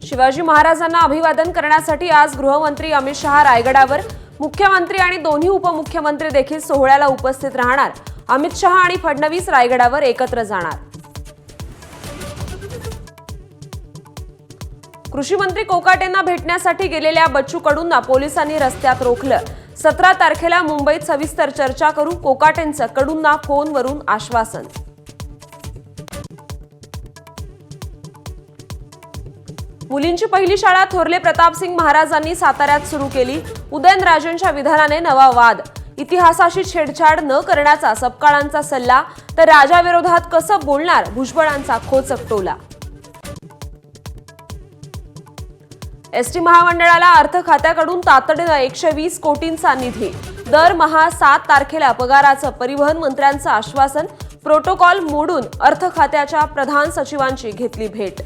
शिवाजी महाराजांना अभिवादन करण्यासाठी आज गृहमंत्री अमित शहा रायगडावर, मुख्यमंत्री आणि दोन्ही उपमुख्यमंत्री देखील सोहळ्याला उपस्थित राहणार। अमित शहा आणि फडणवीस रायगडावर एकत्र जाणार। कृषी मंत्री कोकाटेंना भेटण्यासाठी गेलेल्या बच्चू कडूंना पोलिसांनी रस्त्यात रोखलं। 17 तारखेला मुंबईत सविस्तर चर्चा करू, कोकाटेंचं कडूंना फोनवरून आश्वासन। मुलींची पहिली शाळा थोरले प्रतापसिंग महाराजांनी साताऱ्यात सुरू केली। उदयनराजेंच्या विधानाने नवा वाद। इतिहासाशी छेडछाड न करण्याचा सपकाळांचा सल्ला, तर राजाविरोधात कसं बोलणार, भुजबळांचा खोचक टोला। एसटी महामंडळाला अर्थ खात्याकडून तातडीनं 120 कोटींचा निधी। दरमहा 7 तारखेला पगाराचं परिवहन मंत्र्यांचं आश्वासन। प्रोटोकॉल मोडून अर्थ खात्याच्या प्रधान सचिवांची घेतली भेट।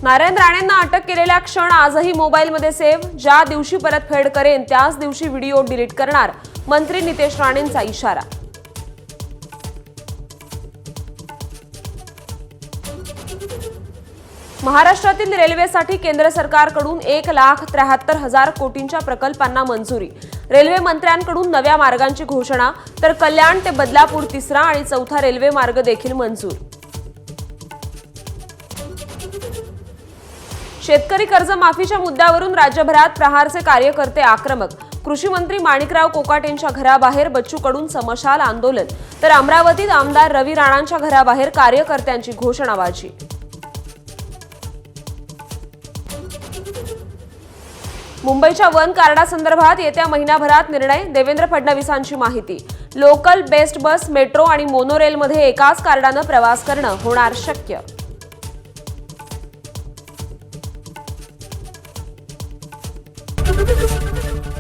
नारायण राणेंना अटक केलेला क्षण आजही मोबाईलमध्ये सेव्ह। ज्या दिवशी परतफेड करेन त्याच दिवशी व्हिडिओ डिलीट करणार, मंत्री नितेश राणेंचा इशारा। महाराष्ट्रातील रेल्वेसाठी केंद्र सरकारकडून 1,73,000 कोटींच्या प्रकल्पांना मंजुरी। रेल्वे मंत्र्यांकडून नव्या मार्गांची घोषणा, तर कल्याण ते बदलापूर 3रा आणि 4था रेल्वे मार्ग देखील मंजूर। शेतकरी कर्जमाफीच्या मुद्द्यावरून राज्यभरात प्रहारचे कार्यकर्ते आक्रमक। कृषी मंत्री माणिकराव कोकाटेंच्या घराबाहेर बच्चू कडूंचं मशाल आंदोलन, तर अमरावतीत आमदार रवी राणांच्या घराबाहेर कार्यकर्त्यांची घोषणाबाजी। मुंबईच्या वन कार्डासंदर्भात येत्या महिनाभरात निर्णय, देवेंद्र फडणवीसांची माहिती। लोकल, बेस्ट बस, मेट्रो आणि मोनोरेलमध्ये एकाच कार्डानं प्रवास करणं होणार शक्य।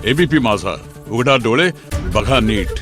एबीपी माझा, उघडा डोळे बघा नीट।